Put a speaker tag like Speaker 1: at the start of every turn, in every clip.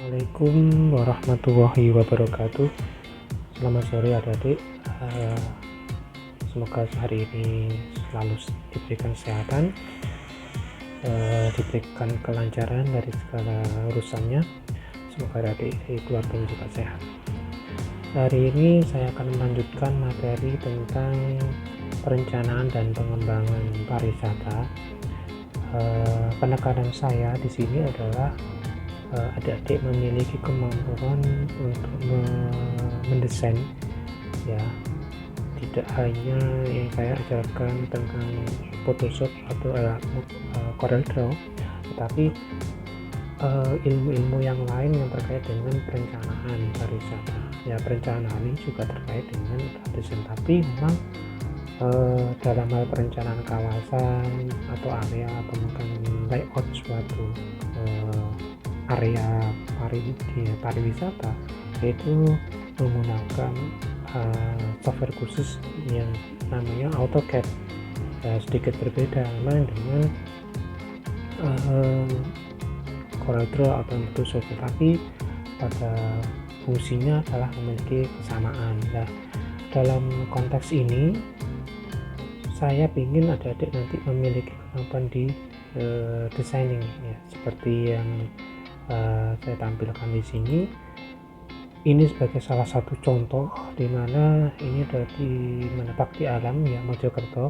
Speaker 1: Assalamualaikum warahmatullahi wabarakatuh. Selamat sore adik-adik. Semoga hari ini selalu diberikan kesehatan, diberikan kelancaran dari segala urusannya. Semoga adik-adik keluarganya juga sehat. Hari ini saya akan melanjutkan materi tentang perencanaan dan pengembangan pariwisata. Penekanan saya di sini adalah adik-adik memiliki kemampuan untuk mendesain, ya, tidak hanya yang saya ajarkan tentang Photoshop atau Corel Draw, tetapi ilmu-ilmu yang lain yang terkait dengan perencanaan pariwisata. Ya, perencanaan ini juga terkait dengan desain, tapi memang dalam hal perencanaan kawasan atau area atau mungkin layout suatu area pariwisata, yaitu menggunakan software khusus yang namanya AutoCAD. Sedikit berbeda memang dengan CorelDRAW atau Photoshop, tetapi pada fungsinya adalah memiliki kesamaan. Nah, dalam konteks ini saya ingin adik-adik nanti memiliki kemampuan di designing, ya, seperti yang saya tampilkan di sini. Ini sebagai salah satu contoh di mana ini dari Bakti Alam, ya, Mojokerto.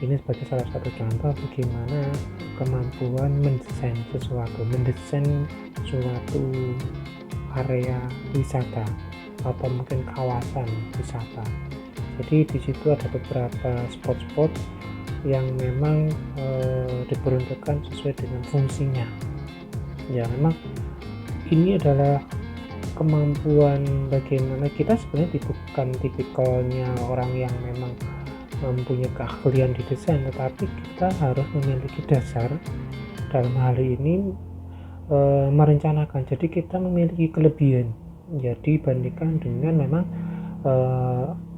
Speaker 1: Ini sebagai salah satu contoh bagaimana kemampuan mendesain suatu area wisata atau mungkin kawasan wisata. Jadi di situ ada beberapa spot-spot yang memang diperuntukkan sesuai dengan fungsinya. Ya, memang ini adalah kemampuan bagaimana kita sebenarnya bukan tipikalnya orang yang memang mempunyai keahlian di desain, tetapi kita harus memiliki dasar dalam hal ini merencanakan. Jadi kita memiliki kelebihan, jadi dibandingkan dengan memang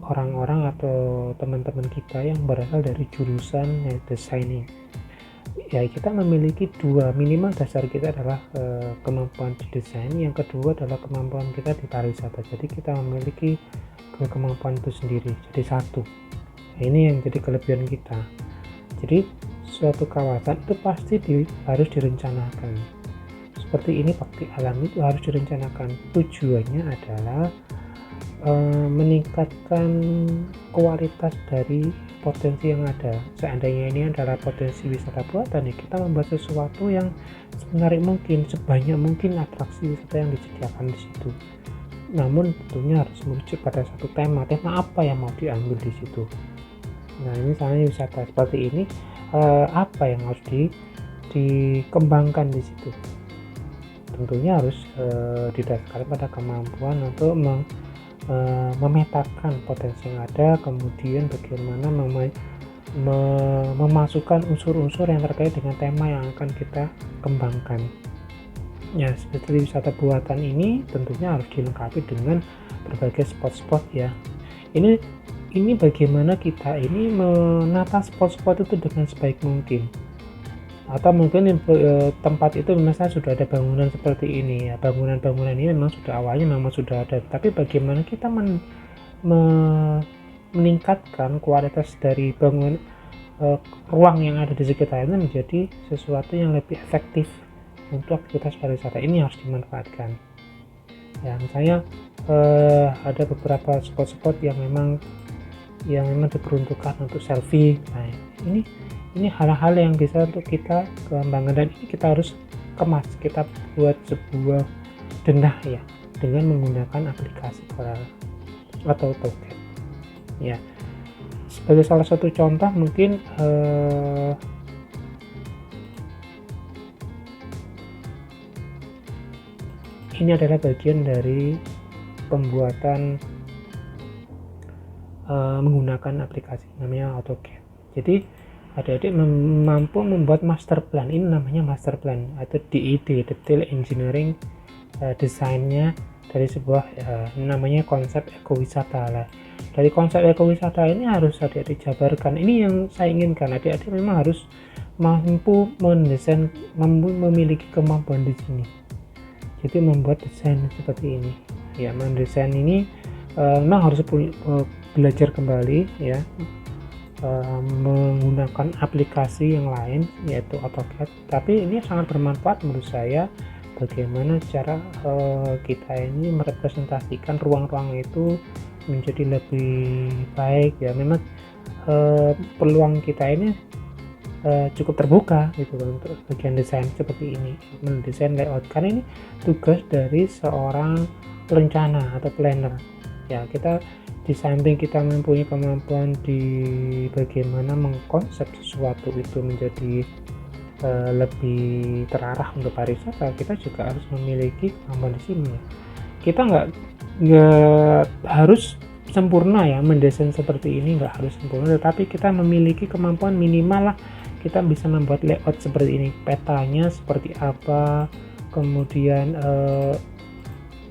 Speaker 1: orang-orang atau teman-teman kita yang berasal dari jurusan designing. Ya, kita memiliki dua, minimal dasar kita adalah kemampuan di desain, yang kedua adalah kemampuan kita di pariwisata. Jadi kita memiliki dua kemampuan itu sendiri jadi satu. Nah, ini yang jadi kelebihan kita. Jadi suatu kawasan itu pasti harus direncanakan. Seperti ini Bakti Alam itu harus direncanakan. Tujuannya adalah meningkatkan kualitas dari potensi yang ada. Seandainya ini adalah potensi wisata buatan, ya, kita membuat sesuatu yang semenarik mungkin, sebanyak mungkin atraksi wisata yang disediakan di situ. Namun tentunya harus merujuk pada satu tema apa yang mau diambil di situ. Nah, ini misalnya wisata seperti ini, apa yang harus dikembangkan di situ. Tentunya harus didasarkan pada kemampuan untuk memetakan potensi yang ada, kemudian bagaimana memasukkan unsur-unsur yang terkait dengan tema yang akan kita kembangkan. Ya, seperti wisata buatan ini tentunya harus dilengkapi dengan berbagai spot-spot, ya. Ini bagaimana kita ini menata spot-spot itu dengan sebaik mungkin. Atau mungkin tempat itu misalnya sudah ada bangunan seperti ini, ya, bangunan-bangunan ini memang sudah awalnya memang sudah ada, tapi bagaimana kita meningkatkan kualitas dari bangunan ruang yang ada di sekitarnya menjadi sesuatu yang lebih efektif untuk aktivitas pariwisata ini harus dimanfaatkan. Ya, misalnya ada beberapa spot-spot yang memang diperuntukkan untuk selfie. Nah, ini hal-hal yang bisa untuk kita kembangkan, dan ini kita harus kemas, kita buat sebuah denah, ya, dengan menggunakan aplikasi Corel atau AutoCAD. Ya, sebagai salah satu contoh mungkin ini adalah bagian dari pembuatan menggunakan aplikasi namanya AutoCAD. Jadi adik-adik mampu membuat master plan. Ini namanya master plan atau DED, Detail Engineering desainnya dari sebuah namanya konsep ekowisata lah. Dari konsep ekowisata ini harus adik-adik jabarkan. Ini yang saya inginkan, adik-adik memang harus mampu mendesain, memiliki kemampuan di sini. Jadi membuat desain seperti ini ya. Mendesain ini memang harus belajar kembali ya, menggunakan aplikasi yang lain yaitu AutoCAD, tapi ini sangat bermanfaat menurut saya bagaimana cara kita ini merepresentasikan ruang-ruang itu menjadi lebih baik ya. Memang peluang kita ini cukup terbuka gitu untuk bagian desain seperti ini, mendesain layout, karena ini tugas dari seorang perencana atau planner ya. Kita di samping kita mempunyai kemampuan di bagaimana mengkonsep sesuatu itu menjadi lebih terarah untuk pariwisata, kita juga harus memiliki kemampuan di sini ya. Kita nggak harus sempurna ya mendesain seperti ini, nggak harus sempurna, tetapi kita memiliki kemampuan minimal lah. Kita bisa membuat layout seperti ini, petanya seperti apa, kemudian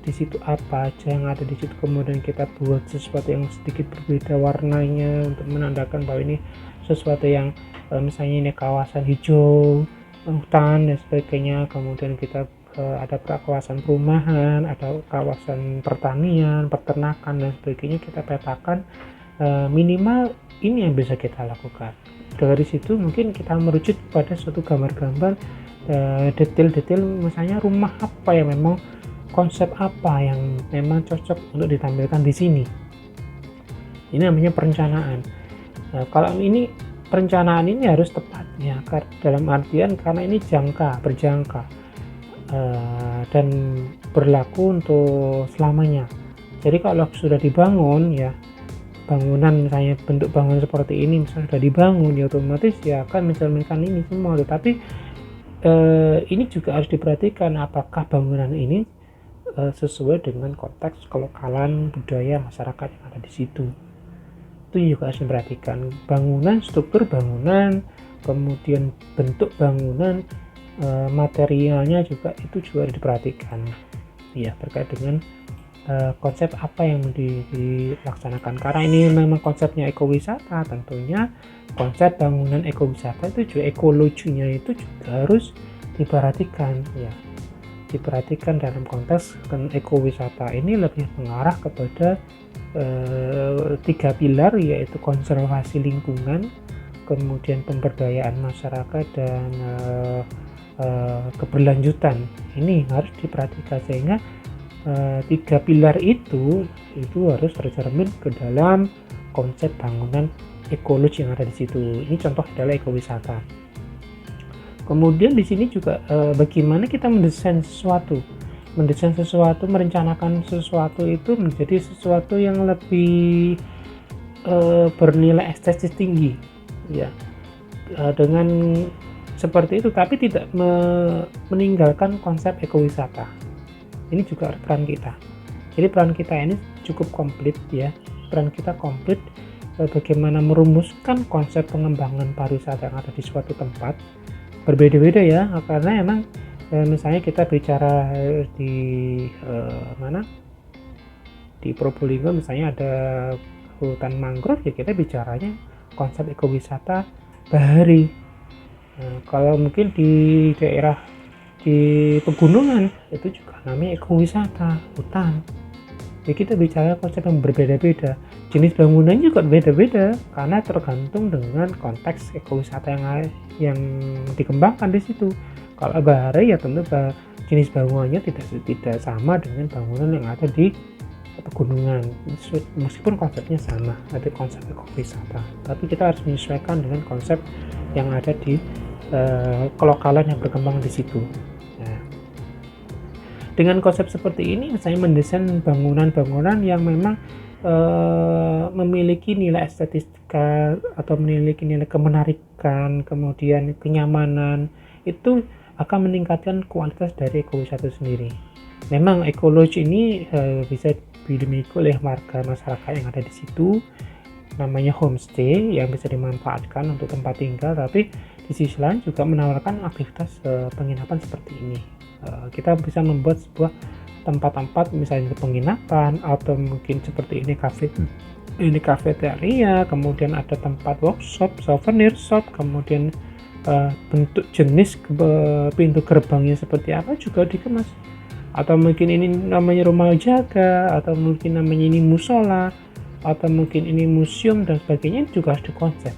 Speaker 1: di situ apa aja yang ada di situ, kemudian kita buat sesuatu yang sedikit berbeda warnanya untuk menandakan bahwa ini sesuatu yang misalnya ini kawasan hijau, hutan dan sebagainya. Kemudian kita ada kawasan perumahan, ada kawasan pertanian, peternakan dan sebagainya. Kita petakan, minimal ini yang bisa kita lakukan. Dari situ mungkin kita merujuk pada suatu gambar-gambar detail-detail, misalnya rumah apa yang memang konsep apa yang memang cocok untuk ditampilkan di sini. Ini namanya perencanaan. Kalau ini perencanaan ini harus tepat ya, dalam artian karena ini berjangka dan berlaku untuk selamanya. Jadi kalau sudah dibangun ya, bangunan misalnya bentuk bangunan seperti ini misalnya sudah dibangun ya, otomatis ya akan mencerminkan ini semua. Tetapi ini juga harus diperhatikan apakah bangunan ini sesuai dengan konteks kelokalan budaya masyarakat yang ada di situ. Itu juga harus diperhatikan. Bangunan, struktur bangunan, kemudian bentuk bangunan, materialnya juga itu juga harus diperhatikan ya, terkait dengan konsep apa yang dilaksanakan. Karena ini memang konsepnya ekowisata, tentunya konsep bangunan ekowisata itu juga ekologinya itu juga harus diperhatikan ya. Diperhatikan dalam konteks ekowisata ini lebih mengarah kepada 3 pilar, yaitu konservasi lingkungan, kemudian pemberdayaan masyarakat, dan keberlanjutan. Ini harus diperhatikan sehingga 3 pilar itu harus tercermin ke dalam konsep bangunan ekologi yang ada di situ. Ini contoh adalah ekowisata. Kemudian di sini juga bagaimana kita mendesain sesuatu, merencanakan sesuatu itu menjadi sesuatu yang lebih bernilai estetis tinggi, ya. Dengan seperti itu, tapi tidak meninggalkan konsep ekowisata. Ini juga peran kita. Jadi peran kita ini cukup komplit ya. Peran kita komplit bagaimana merumuskan konsep pengembangan pariwisata yang ada di suatu tempat. Berbeda-beda ya, karena emang misalnya kita bicara di di Probolinggo misalnya ada hutan mangrove ya, kita bicaranya konsep ekowisata bahari. Kalau mungkin di daerah di pegunungan itu juga namanya ekowisata hutan. Jadi kita bicara konsep yang berbeda-beda. Jenis bangunan juga beda-beda karena tergantung dengan konteks ekowisata yang dikembangkan di situ. Kalau bahari ya tentu jenis bangunannya tidak sama dengan bangunan yang ada di pegunungan, meskipun konsepnya sama, ada konsep ekowisata, tapi kita harus menyesuaikan dengan konsep yang ada di kelokalan yang berkembang di situ. Nah, dengan konsep seperti ini, saya mendesain bangunan-bangunan yang memang memiliki nilai estetika atau memiliki nilai kemenarikan, kemudian kenyamanan, itu akan meningkatkan kualitas dari ekowisata sendiri. Memang ekologi ini bisa dimiliki oleh warga masyarakat yang ada di situ, namanya homestay yang bisa dimanfaatkan untuk tempat tinggal, tapi di sisi lain juga menawarkan aktivitas penginapan seperti ini. Kita bisa membuat sebuah tempat-tempat misalnya penginapan, atau mungkin seperti ini kafeteria, kemudian ada tempat workshop, souvenir shop, kemudian bentuk jenis pintu gerbangnya seperti apa juga dikemas, atau mungkin ini namanya rumah jaga, atau mungkin namanya ini musola, atau mungkin ini museum dan sebagainya, juga harus dikonsep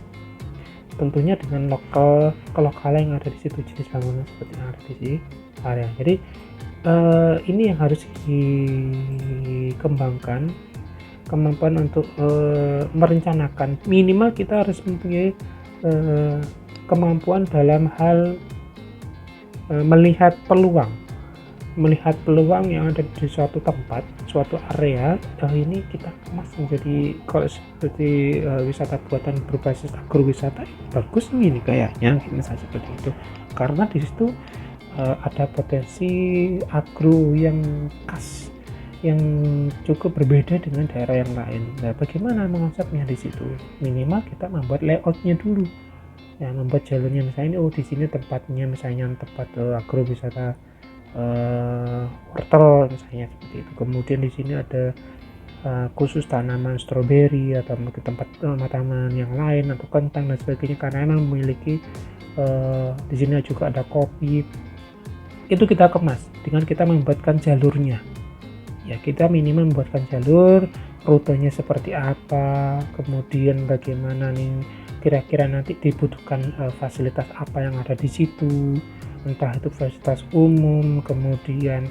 Speaker 1: tentunya dengan lokal yang ada di situ, jenis bangunan seperti yang ada di area. Jadi ini yang harus dikembangkan, kemampuan untuk merencanakan. Minimal kita harus mempunyai kemampuan dalam hal melihat peluang yang ada di suatu tempat, suatu area. Ini kita kemas menjadi, kalau seperti wisata buatan berbasis agrowisata, bagus ini kayaknya, misalnya seperti itu, karena di situ ada potensi agro yang khas, yang cukup berbeda dengan daerah yang lain. Nah, bagaimana mengonsepnya di situ? Minimal kita membuat layoutnya dulu, ya, membuat jalurnya. Misalnya di sini tempatnya, misalnya tempat agrowisata wortel misalnya seperti itu. Kemudian di sini ada khusus tanaman stroberi, atau mungkin tempat tanaman yang lain, atau kentang dan sebagainya, karena memang memiliki di sini juga ada kopi. Itu kita kemas dengan kita membuatkan jalurnya. Ya, kita minimal membuatkan jalur, rutenya seperti apa, kemudian bagaimana nih kira-kira nanti dibutuhkan fasilitas apa yang ada di situ, entah itu fasilitas umum, kemudian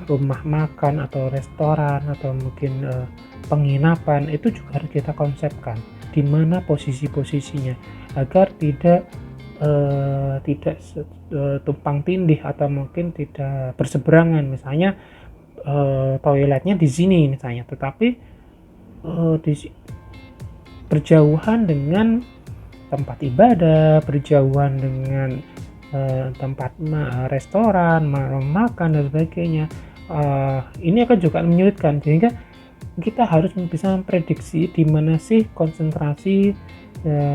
Speaker 1: rumah makan atau restoran, atau mungkin penginapan. Itu juga harus kita konsepkan di mana posisi-posisinya agar tidak tumpang tindih atau mungkin tidak berseberangan. Misalnya toiletnya di sini misalnya, tetapi berjauhan dengan tempat ibadah, berjauhan dengan tempat restoran, makan dan sebagainya. Ini akan juga menyulitkan, sehingga kita harus bisa memprediksi di mana sih konsentrasi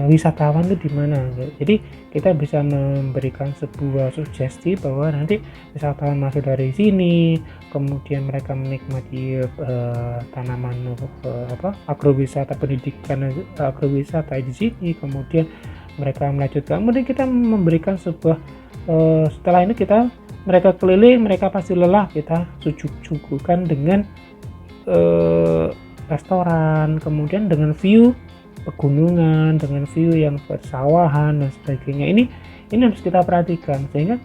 Speaker 1: wisatawan itu di mana. Jadi kita bisa memberikan sebuah sugesti bahwa nanti wisatawan masuk dari sini, kemudian mereka menikmati tanaman agrowisata, pendidikan agrowisata di sini, kemudian mereka melanjutkan, kemudian kita memberikan sebuah setelah ini mereka keliling, mereka pasti lelah, kita suguhkan dengan restoran, kemudian dengan view pegunungan, dengan view yang persawahan dan sebagainya. Ini harus kita perhatikan, sehingga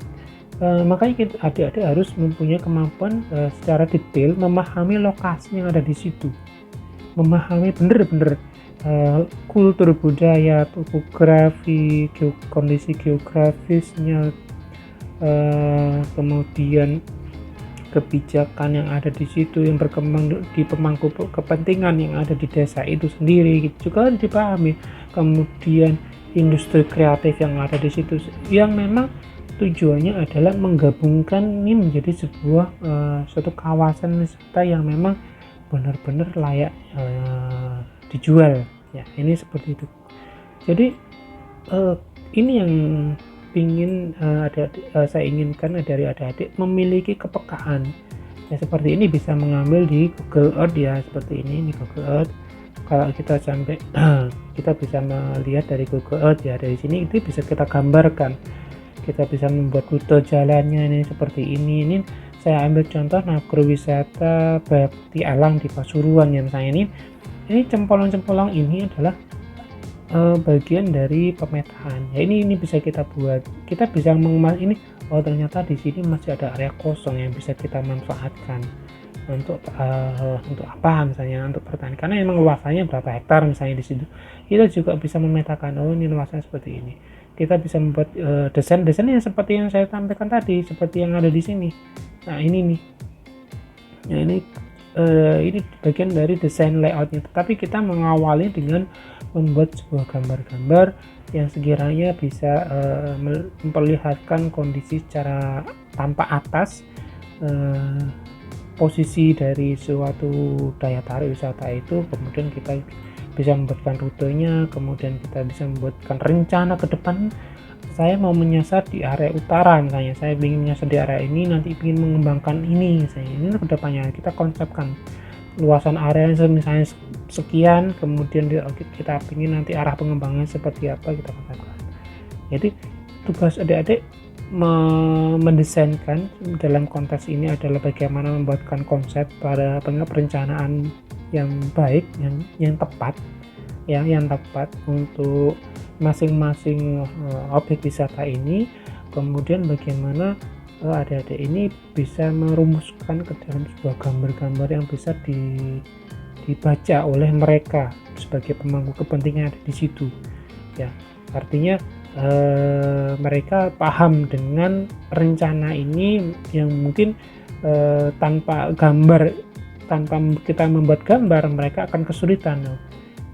Speaker 1: makanya adik-adik harus mempunyai kemampuan secara detail memahami lokasi yang ada di situ, memahami benar-benar kultur budaya, topografi, kondisi geografisnya, kemudian kebijakan yang ada di situ yang berkembang di pemangku kepentingan yang ada di desa itu sendiri, juga harus dipahami. Kemudian industri kreatif yang ada di situ, yang memang tujuannya adalah menggabungkan ini menjadi sebuah suatu kawasan wisata yang memang benar-benar layak dijual. Ya, ini seperti itu. Jadi ini yang ingin saya inginkan dari adik-adik memiliki kepekaan. Ya, seperti ini bisa mengambil di Google Earth, ya, seperti ini Google Earth. Kalau kita sampai kita bisa melihat dari Google Earth, ya, dari sini itu bisa kita gambarkan. Kita bisa membuat rute jalannya ini seperti ini. Ini saya ambil contoh agrowisata Bakti Alang di Pasuruan, ya, misalnya ini cempolong-cempolong ini adalah bagian dari pemetaan. Ya, ini bisa kita buat. Kita bisa mengemas ini. Oh, ternyata di sini masih ada area kosong yang bisa kita manfaatkan untuk apa, misalnya untuk pertanian. Karena memang luasannya berapa hektar misalnya di situ. Kita juga bisa memetakan. Oh, ini luasannya seperti ini. Kita bisa membuat desain yang seperti yang saya sampaikan tadi, seperti yang ada di sini. Nah, ini nih. Nah, ini bagian dari desain layoutnya. Tetapi kita mengawali dengan membuat sebuah gambar-gambar yang sekiranya bisa memperlihatkan kondisi secara tampak atas, posisi dari suatu daya tarik wisata itu. Kemudian kita bisa membuatkan rutenya, kemudian kita bisa membuatkan rencana ke depan. Saya mau menyasar di area utara, misalnya saya ingin menyasar di area ini, nanti ingin mengembangkan ini, misalnya ini ke depannya kita konsepkan luasan area misalnya sekian, kemudian kita ingin nanti arah pengembangan seperti apa, kita konsepkan. Jadi tugas adik-adik mendesainkan dalam konteks ini adalah bagaimana membuatkan konsep pada perencanaan yang baik, yang tepat, ya, yang tepat untuk masing-masing objek wisata ini. Kemudian bagaimana adik-adik ini bisa merumuskan ke dalam sebuah gambar-gambar yang bisa dibaca oleh mereka sebagai pemangku kepentingan ada di situ, ya. Artinya mereka paham dengan rencana ini yang mungkin tanpa kita membuat gambar mereka akan kesulitan,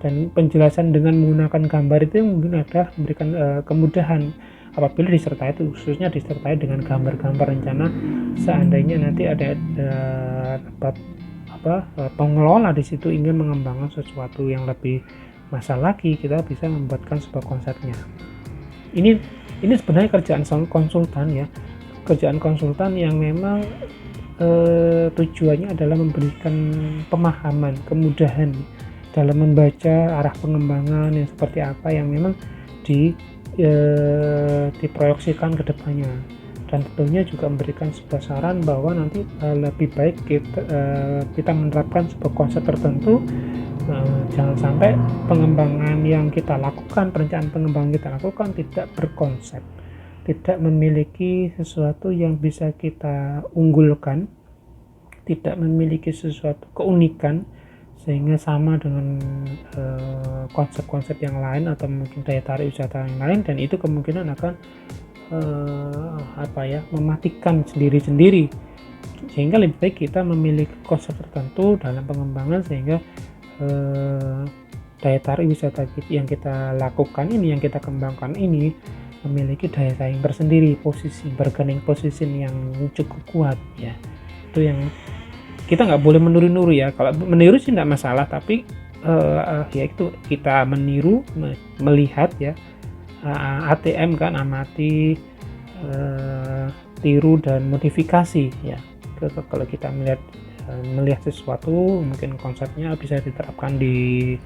Speaker 1: dan penjelasan dengan menggunakan gambar itu mungkin adalah memberikan kemudahan apabila khususnya disertai dengan gambar-gambar rencana. Seandainya nanti ada pengelola di situ ingin mengembangkan sesuatu yang lebih masa lagi, kita bisa membuatkan sebuah konsepnya. Ini sebenarnya kerjaan konsultan, ya, kerjaan konsultan yang memang tujuannya adalah memberikan pemahaman, kemudahan dalam membaca arah pengembangan yang seperti apa yang memang diproyeksikan ke depannya, dan tentunya juga memberikan sebuah saran bahwa nanti lebih baik kita menerapkan sebuah konsep tertentu. Jangan sampai pengembangan yang kita lakukan, perencanaan pengembangan kita lakukan tidak berkonsep, tidak memiliki sesuatu yang bisa kita unggulkan, tidak memiliki sesuatu keunikan sehingga sama dengan konsep-konsep yang lain atau mungkin daya tarik wisata yang lain, dan itu kemungkinan akan mematikan sendiri-sendiri. Sehingga lebih baik kita memiliki konsep tertentu dalam pengembangan sehingga daya tarik wisata yang kita lakukan ini, yang kita kembangkan ini memiliki daya saing tersendiri, bargaining position yang cukup kuat, ya. Itu yang kita nggak boleh meniru ya. Kalau meniru sih nggak masalah, tapi ya itu kita meniru, melihat, ya, ATM kan, amati, tiru dan modifikasi, ya. Kalau kita melihat sesuatu, mungkin konsepnya bisa diterapkan di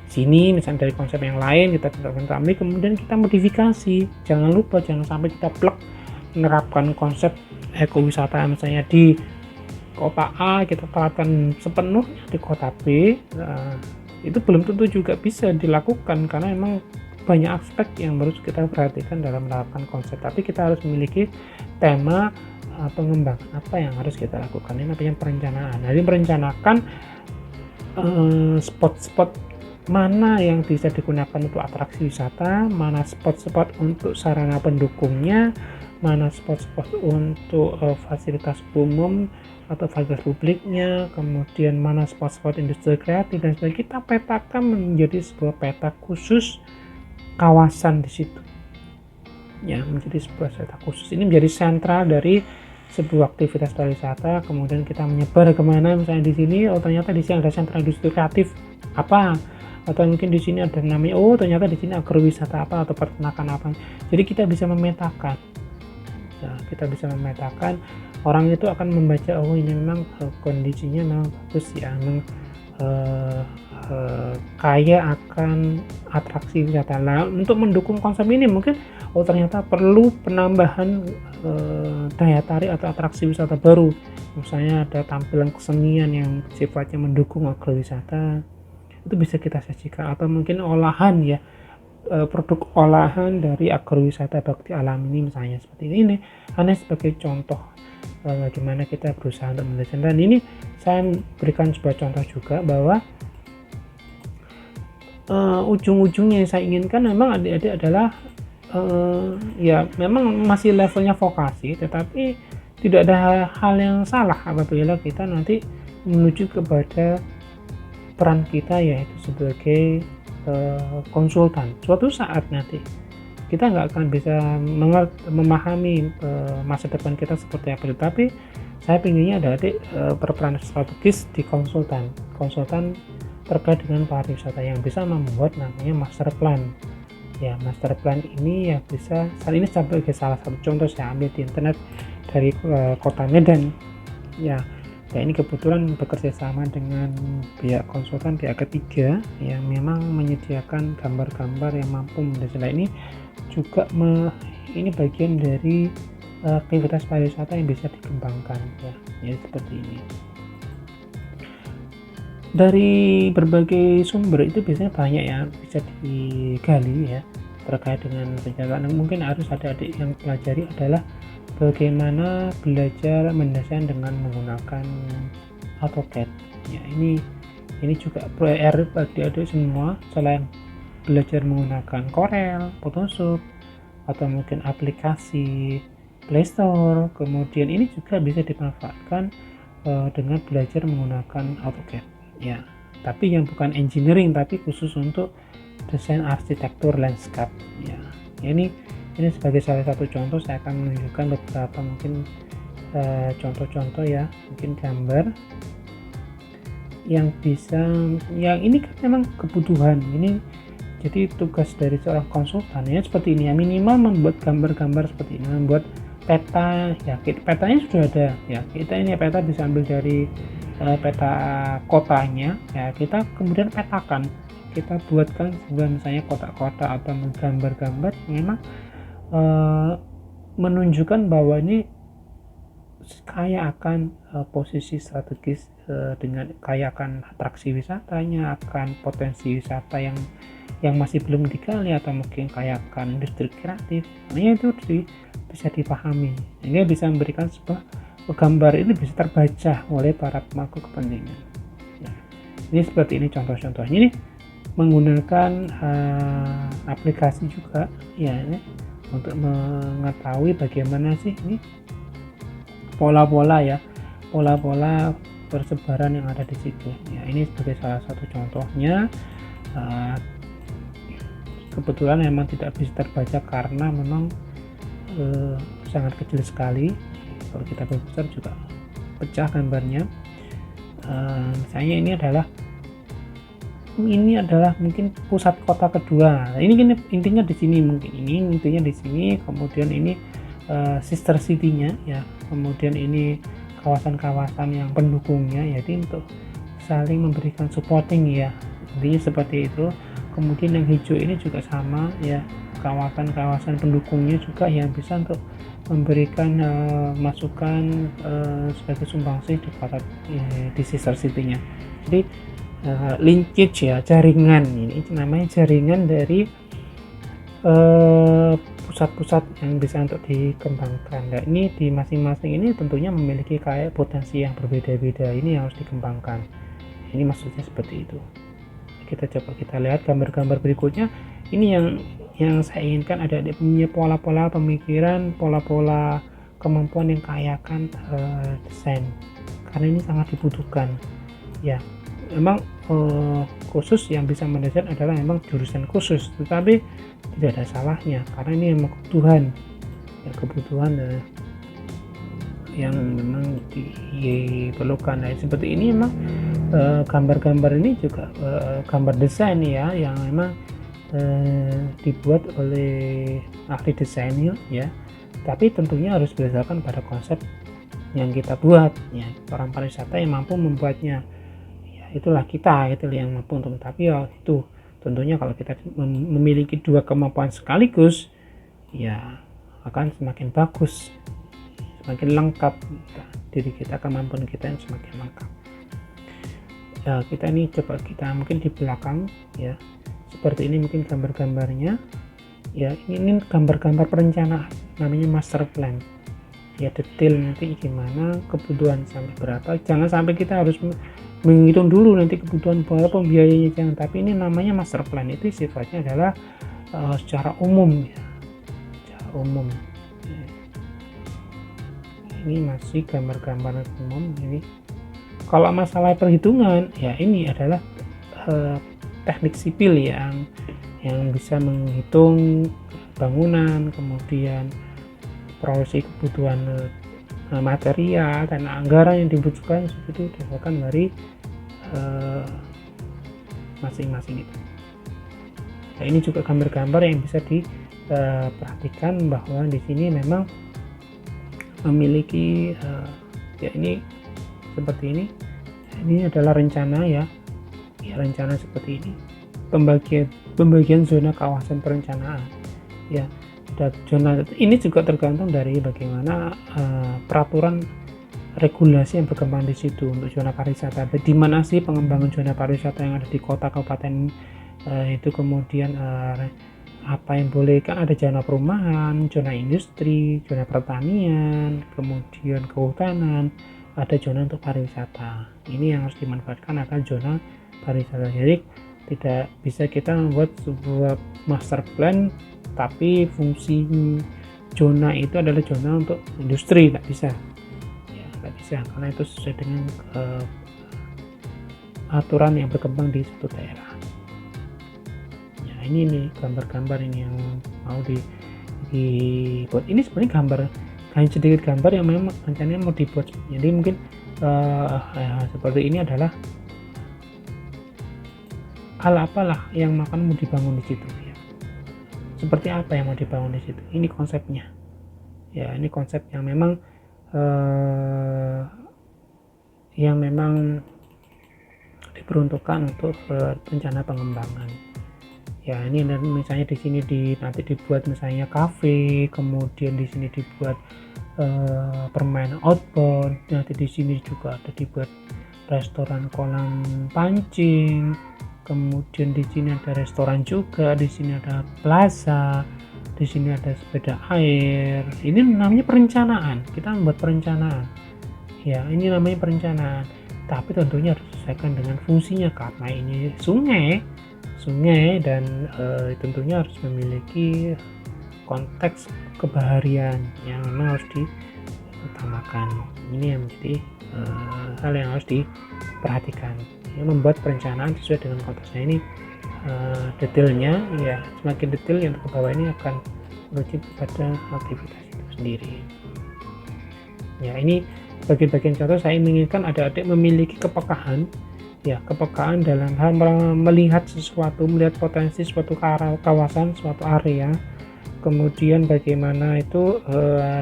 Speaker 1: sini, misalnya dari konsep yang lain kita terapkan kami, kemudian kita modifikasi. Jangan lupa, jangan sampai kita plek menerapkan konsep ekowisata misalnya di kota A, kita terapkan sepenuhnya di kota B. Itu belum tentu juga bisa dilakukan, karena memang banyak aspek yang harus kita perhatikan dalam menerapkan konsep. Tapi kita harus memiliki tema pengembangan apa yang harus kita lakukan. Ini namanya perencanaan. Jadi merencanakan spot-spot mana yang bisa digunakan untuk atraksi wisata, mana spot-spot untuk sarana pendukungnya, mana spot-spot untuk fasilitas umum atau fasilitas publiknya, kemudian mana spot-spot industri kreatif dan sebagainya. Kita petakan menjadi sebuah peta khusus kawasan di situ, ya, menjadi sebuah peta khusus. Ini menjadi sentral dari sebuah aktivitas pariwisata. Kemudian kita menyebar kemana, misalnya di sini, oh ternyata di sini ada sentra industri kreatif apa, atau mungkin di sini ada namanya, oh ternyata di sini agrowisata apa atau peternakan apa. Jadi kita bisa memetakan, ya, orang itu akan membaca, oh ini memang kondisinya memang bagus, ya, memang kaya akan atraksi wisata. Nah, untuk mendukung konsep ini mungkin, oh ternyata perlu penambahan daya tarik atau atraksi wisata baru, misalnya ada tampilan kesenian yang sifatnya mendukung agrowisata, itu bisa kita sajikan. Atau mungkin olahan, ya, produk olahan dari agrowisata bakti alam ini, misalnya seperti ini hanya sebagai contoh bagaimana kita berusaha untuk mendesain. Dan ini saya berikan sebuah contoh juga bahwa ujung-ujungnya yang saya inginkan memang adik-adik adalah ya memang masih levelnya vokasi, tetapi tidak ada hal yang salah apabila kita nanti menuju kepada peran kita, yaitu sebagai konsultan. Suatu saat nanti kita nggak akan bisa memahami masa depan kita seperti apa, tetapi saya pinginnya adik-adik berperan strategis di konsultan terkait dengan pariwisata yang bisa membuat namanya master plan. Ya, master plan ini ya bisa, saat ini sebagai salah satu contoh saya ambil di internet dari kota Medan, ya. Ini kebetulan bekerja sama dengan pihak konsultan, pihak ketiga yang memang menyediakan gambar-gambar yang mampu mendesain. Ini juga ini bagian dari aktivitas pariwisata yang bisa dikembangkan ya seperti ini. Dari berbagai sumber itu biasanya banyak yang bisa digali ya terkait dengan pencatatan. Mungkin harus adik-adik yang pelajari adalah bagaimana belajar mendesain dengan menggunakan AutoCAD. Ya, ini juga PR bagi adik semua. Selain belajar menggunakan Corel, Photoshop, atau mungkin aplikasi Playstore, kemudian ini juga bisa dimanfaatkan dengan belajar menggunakan AutoCAD ya, tapi yang bukan engineering tapi khusus untuk desain arsitektur landscape ya. Ini sebagai salah satu contoh saya akan menunjukkan beberapa mungkin contoh-contoh ya, mungkin gambar yang bisa, yang ini kan memang kebutuhan ini. Jadi tugas dari seorang konsultan ya seperti ini ya, minimal membuat gambar-gambar seperti ini, membuat peta ya. Petanya sudah ada ya, kita ini peta bisa ambil dari peta kotanya ya, kita kemudian petakan, kita buatkan sebuah misalnya kotak-kotak atau gambar-gambar memang menunjukkan bahwa ini kaya akan posisi strategis, dengan kaya akan atraksi wisatanya, akan potensi wisata yang masih belum digali, atau mungkin kaya akan industri kreatif. Nah, itu bisa dipahami sehingga bisa memberikan sebuah gambar ini bisa terbaca oleh para pemangku kepentingan ya. Ini seperti ini contoh-contohnya, ini menggunakan aplikasi juga ya, ini untuk mengetahui bagaimana sih ini pola-pola persebaran yang ada di situ ya. Ini sebagai salah satu contohnya. Kebetulan memang tidak bisa terbaca karena memang sangat kecil sekali. Kalau kita besar juga pecah gambarnya. Misalnya ini adalah mungkin pusat kota kedua. Nah, ini intinya di sini, mungkin ini intinya di sini. Kemudian ini sister city-nya ya. Kemudian ini kawasan-kawasan yang pendukungnya, jadi untuk saling memberikan supporting ya. Intinya seperti itu. Kemudian yang hijau ini juga sama ya, kawasan-kawasan pendukungnya juga yang bisa untuk memberikan masukan sebagai sumbangsih di kota di sister city-nya. Jadi linkage ya, jaringan, ini namanya jaringan dari pusat-pusat yang bisa untuk dikembangkan. Nah, ini di masing-masing ini tentunya memiliki kayak potensi yang berbeda-beda, ini harus dikembangkan. Ini maksudnya seperti itu. Kita lihat gambar-gambar berikutnya. Ini yang saya inginkan ada punya pola-pola pemikiran, pola-pola kemampuan yang kaya akan desain, karena ini sangat dibutuhkan ya. Memang khusus yang bisa mendesain adalah memang jurusan khusus, tetapi tidak ada salahnya karena ini memang kebutuhan yang memang diperlukan. Nah, seperti ini memang gambar-gambar ini juga gambar desain ya, yang memang dibuat oleh ahli desainnya ya, tapi tentunya harus berdasarkan pada konsep yang kita buat ya. Orang pariwisata yang mampu membuatnya ya, itulah kita itu yang mampu untuk, tapi ya itu tentunya kalau kita memiliki dua kemampuan sekaligus ya akan semakin bagus, semakin lengkap diri kita, kemampuan kita yang semakin lengkap ya. Kita ini coba kita mungkin di belakang ya, seperti ini mungkin gambar-gambarnya ya. Ini gambar-gambar perencanaan, namanya master plan ya, detail nanti gimana kebutuhan sampai berapa. Jangan sampai kita harus menghitung dulu nanti kebutuhan berapa biayanya, jangan. Tapi ini namanya master plan, itu sifatnya adalah secara umum ya, secara umum ya. Ini masih gambar-gambar umum. Ini kalau masalah perhitungan ya, ini adalah teknik sipil yang bisa menghitung bangunan, kemudian proyeksi kebutuhan material dan anggaran yang dibutuhkan itu berdasarkan dari masing-masing itu. Nah, ini juga gambar-gambar yang bisa diperhatikan bahwa di sini memang memiliki ya, ini seperti ini. Ini adalah rencana ya, rencana seperti ini, pembagian zona kawasan perencanaan ya. zona ini juga tergantung dari bagaimana peraturan regulasi yang berkembang di situ untuk zona pariwisata. Di mana sih pengembangan zona pariwisata yang ada di kota kabupaten itu, kemudian apa yang boleh, kan ada zona perumahan, zona industri, zona pertanian, kemudian kehutanan, ada zona untuk pariwisata. Ini yang harus dimanfaatkan akan zona pariwisata. Jadi tidak bisa kita membuat sebuah master plan tapi fungsi zona itu adalah zona untuk industri, nggak bisa ya, nggak bisa, karena itu sesuai dengan aturan yang berkembang di suatu daerah. Ya, ini nih gambar-gambar ini yang mau dibuat. Ini sebenarnya gambar, hanya sedikit gambar yang memang rencananya mau dibuat. Jadi mungkin seperti ini adalah hal apalah yang akan mau dibangun di situ ya. Seperti apa yang mau dibangun di situ? Ini konsepnya. Ya, ini konsep yang memang diperuntukkan untuk rencana pengembangan. Ya, ini misalnya di sini nanti dibuat misalnya kafe, kemudian di sini dibuat permainan outbound, nanti di sini juga ada dibuat restoran kolam pancing, kemudian di sini ada restoran juga, di sini ada plaza, di sini ada sepeda air. Ini namanya perencanaan, kita membuat perencanaan ya, ini namanya perencanaan, tapi tentunya harus disesuaikan dengan fungsinya, karena ini sungai dan tentunya harus memiliki konteks kebaharian yang memang harus diutamakan. Ini yang menjadi hal yang harus diperhatikan ya, membuat perencanaan sesuai dengan konteksnya. Ini detailnya ya, semakin detail yang ke bawah ini akan merujuk pada aktivitas itu sendiri ya. Ini bagian-bagian contoh. Saya menginginkan adik-adik memiliki kepekaan ya, kepekaan dalam hal melihat sesuatu, melihat potensi suatu kawasan, suatu area, kemudian bagaimana itu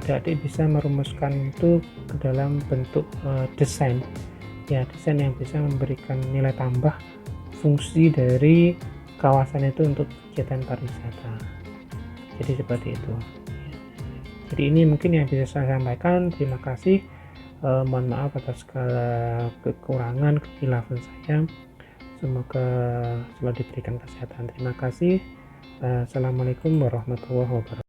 Speaker 1: adik-adik bisa merumuskan itu ke dalam bentuk desain ya, desain yang bisa memberikan nilai tambah fungsi dari kawasan itu untuk kegiatan pariwisata. Jadi seperti itu. Jadi ini mungkin yang bisa saya sampaikan. Terima kasih. Mohon maaf atas segala kekurangan, kekhilafan saya. Semoga selalu diberikan kesehatan. Terima kasih. Assalamualaikum warahmatullahi wabarakatuh.